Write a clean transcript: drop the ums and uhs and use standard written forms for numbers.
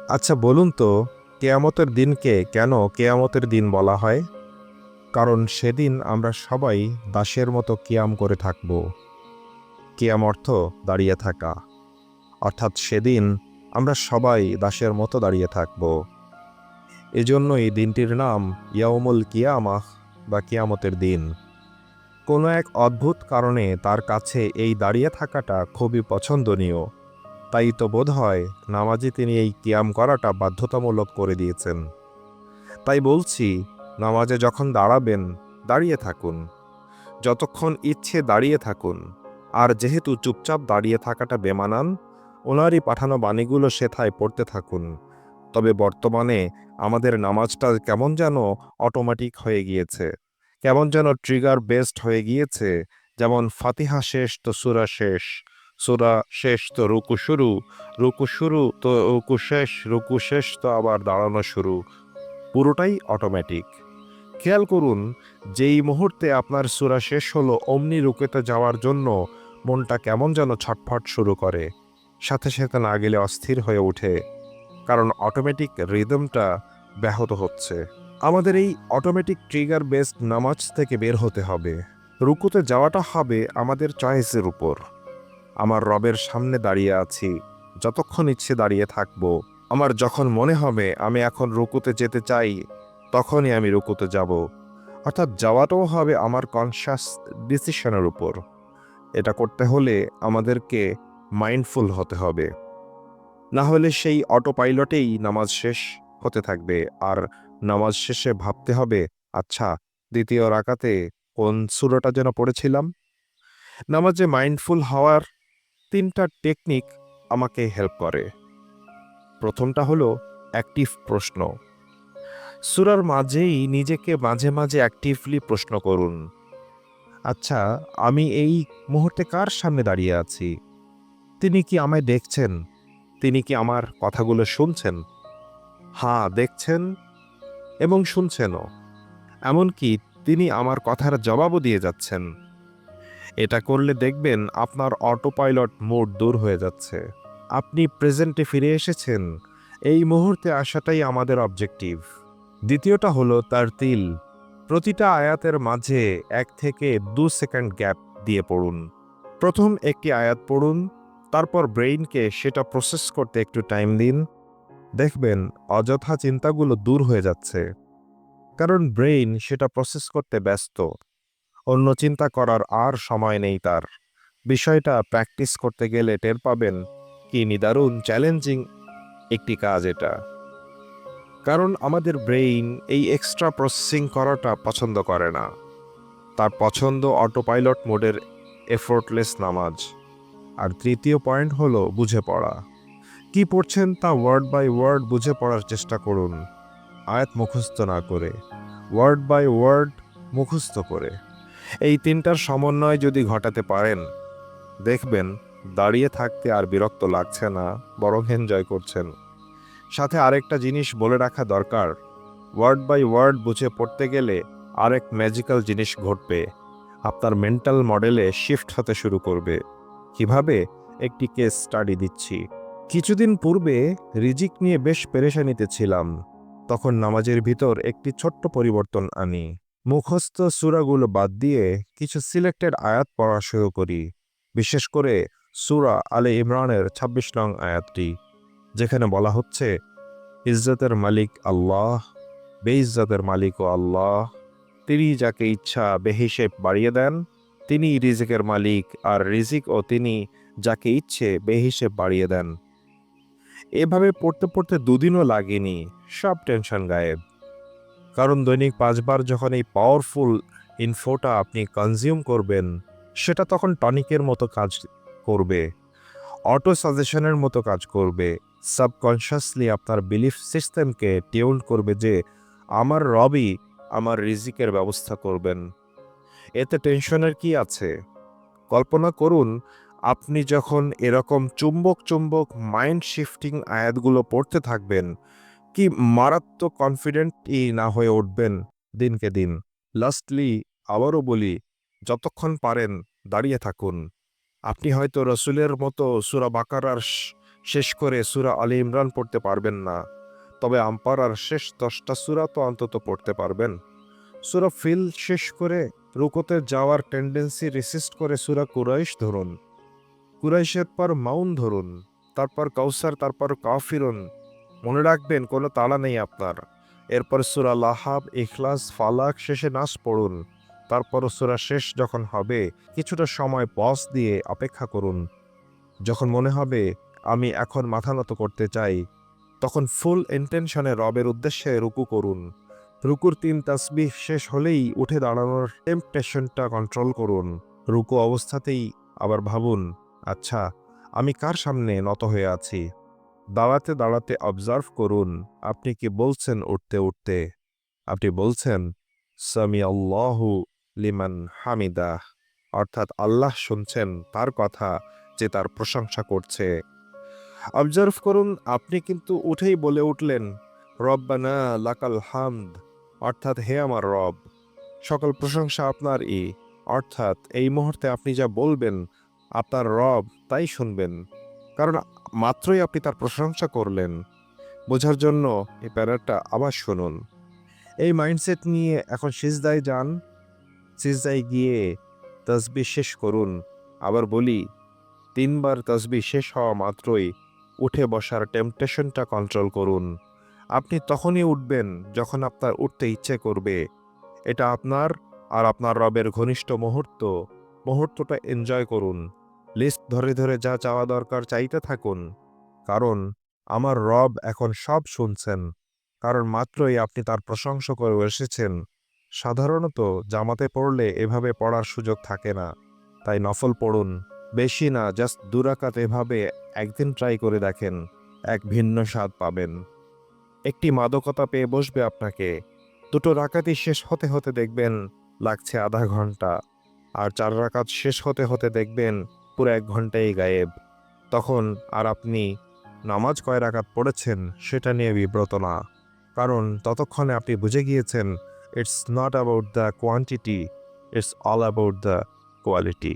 আচ্ছা বলুন তো, কেয়ামতের দিনকে কেন কেয়ামতের দিন বলা হয়? কারণ সেদিন আমরা সবাই দাসের মতো কিয়াম করে থাকব। কিয়াম অর্থ দাঁড়িয়ে থাকা, অর্থাৎ সেদিন আমরা সবাই দাসের মতো দাঁড়িয়ে থাকব। এজন্যই দিনটির নাম ইয়াউমুল কিয়ামাহ বা কিয়ামতের দিন। কোনো এক অদ্ভুত কারণে তার কাছে এই দাঁড়িয়ে থাকাটা খুবই পছন্দনীয়। তাই তো বোধহয় নামাজে তিনি এই কিয়াম করাটা বাধ্যতামূলক করে দিয়েছেন। তাই বলছি, নামাজে যখন দাঁড়াবেন, দাঁড়িয়ে থাকুন। যতক্ষণ ইচ্ছে দাঁড়িয়ে থাকুন। আর যেহেতু চুপচাপ দাঁড়িয়ে থাকাটা বেমানান, ওনারই পাঠানো বাণীগুলো সেথায় পড়তে থাকুন। তবে বর্তমানে আমাদের নামাজটা কেমন যেন অটোমেটিক হয়ে গিয়েছে, কেমন যেন ট্রিগার বেসড হয়ে গিয়েছে। যেমন ফাতিহা শেষ তো সূরা শেষ, সূরা শেষ তো রুকু শুরু, রুকু শুরু তো রুকু শেষ, রুকু শেষ তো আবার দাঁড়ানো শুরু। পুরোটাই অটোমেটিক। খেয়াল করুন, যেই মুহূর্তে আপনার সূরা শেষ হলো অমনি রুকুতে যাওয়ার জন্য মনটা কেমন যেন ছটফট শুরু করে, সাথে সাথে না গেলে অস্থির হয়ে ওঠে, কারণ অটোমেটিক রিদমটা ব্যাহত হচ্ছে। আমাদের এই অটোমেটিক ট্রিগার বেসড নামাজ থেকে বের হতে হবে। রুকুতে যাওয়াটা হবে আমাদের চয়েসের উপর। আমার রবের সামনে দাঁড়িয়ে আছি, যতক্ষণ ইচ্ছে দাঁড়িয়ে থাকব। আমার যখন মনে হবে আমি এখন রুকুতে যেতে চাই, তখনই আমি রুকুতে যাব। অর্থাৎ যাওয়াটাও হবে আমার কনশাস ডিসিশনের উপর। এটা করতে হলে আমাদেরকে মাইন্ডফুল হতে হবে, না হলে সেই অটো পাইলটেই নামাজ শেষ হতে থাকবে। আর নামাজ শেষে ভাবতে হবে, আচ্ছা দ্বিতীয় রাকাতে কোন সূরাটা যেন পড়েছিলাম। নামাজে মাইন্ডফুল হওয়ার 3টা টেকনিক আমাকে হেল্প করে। প্রথমটা হলো অ্যাক্টিভ প্রশ্ন। সূরার মাঝেই নিজেকে মাঝে মাঝে অ্যাক্টিভলি প্রশ্ন করুন, আচ্ছা আমি এই মুহূর্তে কার সামনে দাঁড়িয়ে আছি? তিনি কি আমায় দেখছেন? তিনি কি আমার কথাগুলো শুনছেন? হ্যাঁ, দেখছেন এবং শুনছেনও। এমনকি তিনি আমার কথার জবাবও দিয়ে যাচ্ছেন। এটা করলে দেখবেন আপনার অটো পাইলট মোড দূর হয়ে যাচ্ছে। আপনি প্রেজেন্টে ফিরে এসেছেন। এই মুহূর্তে আসাটাই আমাদের অবজেক্টিভ। দ্বিতীয়টা হলো তারতিল। প্রতিটা আয়াতের মাঝে 1 থেকে 2 সেকেন্ড গ্যাপ দিয়ে পড়ুন। প্রথম একটি আয়াত পড়ুন, তারপর ব্রেইনকে সেটা প্রসেস করতে একটু টাইম দিন। দেখবেন অযথা চিন্তাগুলো দূর হয়ে যাচ্ছে, কারণ ব্রেইন সেটা প্রসেস করতে ব্যস্ত। অন্য চিন্তা করার আর সময় নেই তার। বিষয়টা প্র্যাকটিস করতে গেলে টের পাবেন কি নিদারুণ চ্যালেঞ্জিং একটি কাজ এটা। কারণ আমাদের ব্রেইন এই এক্সট্রা প্রসেসিং করাটা পছন্দ করে না। তার পছন্দ অটো পাইলট মোডের এফোর্টলেস নামাজ। আর তৃতীয় পয়েন্ট হলো বুঝে পড়া। কি পড়ছেন তা ওয়ার্ড বাই ওয়ার্ড বুঝে পড়ার চেষ্টা করুন। আয়াত মুখস্থ না করে, ওয়ার্ড বাই ওয়ার্ড মুখস্থ করে। এই 3টার সমন্বয় যদি ঘটাতে পারেন, দেখবেন দাঁড়িয়ে থাকতে আর বিরক্ত লাগছে না, বরং এনজয় করছেন। সাথে আরেকটা জিনিস বলে রাখা দরকার, ওয়ার্ড বাই ওয়ার্ড বুঝে পড়তে গেলে আরেক ম্যাজিক্যাল জিনিস ঘটবে। আপনার মেন্টাল মডেলে শিফট হতে শুরু করবে। কিভাবে? একটি কেস স্টাডি দিচ্ছি। কিছুদিন পূর্বে রিজিক নিয়ে বেশ পেরেশানিতে ছিলাম। তখন নামাজের ভিতর একটি ছোট্ট পরিবর্তন আনি। মুখস্থ সূরাগুলো বাদ দিয়ে কিছু সিলেক্টেড আয়াত পড়া শুরু করি। বিশেষ করে সূরা আলে ইমরানের ২৬ নং আয়াতটি, যেখানে বলা হচ্ছে, ইজ্জতের মালিক আল্লাহ, বেইজ্জতের মালিকও আল্লাহ। তিনি যাকে ইচ্ছা বেহিসেব বাড়িয়ে দেন। তিনি রিজিকের মালিক, আর রিজিকও তিনি যাকে ইচ্ছে বেহিসেব বাড়িয়ে দেন। এভাবে পড়তে পড়তে 2 দিনও লাগেনি, সব টেনশন গায়েব। কারণ দৈনিক 5 বার যখন এই পাওয়ারফুল ইনফোটা আপনি কনজিউম করবেন, সেটা তখন টনিকের মতো কাজ করবে, অটো সাজেশনের মতো কাজ করবে। সাবকনশাসলি আপনার বিলিফ সিস্টেমকে টিউন করবে যে আমার রবই আমার রিজিকের ব্যবস্থা করবেন। এতে টেনশনের কি আছে? কল্পনা করুন, আপনি যখন এরকম চুম্বক চুম্বক মাইন্ড শিফটিং আয়াতগুলো পড়তে থাকবেন, কি মারাত্মক কনফিডেন্টই না হয়ে উঠবেন দিনকে দিন। লাস্টলি আবারও বলি, যতক্ষণ পারেন দাঁড়িয়ে থাকুন। আপনি হয়তো রসুলের মতো সূরা বাকারার শেষ করে সূরা আলী ইমরান পড়তে পারবেন না, তবে আম্পারার শেষ 10টা সূরা তো অন্তত পড়তে পারবেন। সূরা ফিল শেষ করে রুকুতে যাওয়ার টেন্ডেন্সি রেসিস্ট করে সূরা কুরাইশ ধরুন। কুরাইশের পর মাউন ধরুন, তারপর কাউসার, তারপর কাফিরুন। মনে রাখবেন কোনো তাড়া নেই আপনার। এরপর সূরা লাহাব, ইখলাস, ফালাক, শেষে নাস পড়ুন। তারপর সূরা শেষ যখন হবে কিছুটা সময় পজ দিয়ে অপেক্ষা করুন। যখন মনে হবে আমি এখন মাথা নত করতে চাই, তখন ফুল ইন্টেনশনে রবের উদ্দেশ্যে রুকু করুন। রুকুর 3 তাসবিহ শেষ হলেই উঠে দাঁড়ানোর টেম্পটেশনটা কন্ট্রোল করুন। রুকু অবস্থাতেই আবার ভাবুন, আচ্ছা আমি কার সামনে নত হয়ে আছি। দাঁড়াতে দাঁড়াতে অবজার্ভ করুন আপনি কি বলছেন। উঠতে উঠতে আপনি বলছেন সামি আল্লাহু লিমান হামিদাহ, অর্থাৎ আল্লাহ শুনছেন তার কথা যে তার প্রশংসা করছে। অবজার্ভ করুন আপনি কিন্তু উঠেই বলে উঠলেন রব্বানা লাকাল হামদ, অর্থাৎ হে আমার রব, সকল প্রশংসা আপনারই। অর্থাৎ এই মুহূর্তে আপনি যা বলবেন আপনার রব তাই শুনবেন, কারণ মাত্রই আপনি তার প্রশংসা করলেন। বোঝার জন্য এই প্যারাটা আবার শুনুন। এই মাইন্ডসেট নিয়ে এখন সিজদায় যান। সিজদায় গিয়ে তাসবিহ শেষ করুন। আবার বলি, 3 বার তাসবিহ শেষ হওয়া মাত্রই উঠে বসার টেম্পটেশনটা কন্ট্রোল করুন। আপনি তখনই উঠবেন যখন আপনার উঠতে ইচ্ছে করবে। এটা আপনার আর আপনার রবের ঘনিষ্ঠ মুহূর্ত। মুহূর্তটা এনজয় করুন। লিস্ট ধরে ধরে যা চাওয়া দরকার চাইতে থাকুন, কারণ আমার রব এখন সব শুনছেন। কারণ মাত্রই আপনি তার প্রশংসা করে এসেছেন। সাধারণত জামাতে পড়লে এভাবে পড়ার সুযোগ থাকে না, তাই নফল পড়ুন। বেশি না, জাস্ট 2 রাকাত এভাবে একদিন ট্রাই করে দেখেন, এক ভিন্ন স্বাদ পাবেন। একটি মাদকতা পেয়ে বসবে আপনাকে। 2 রাকাতই শেষ হতে হতে দেখবেন লাগছে আধা ঘন্টা, আর 4 রাকাত শেষ হতে হতে দেখবেন পুরো 1 ঘন্টাই গায়েব। তখন আর আপনি নামাজ কয় রাকাত পড়েছেন সেটা নিয়ে বিব্রত না, কারণ ততক্ষণে আপনি বুঝে গিয়েছেন it's not about the quantity, it's all about the quality.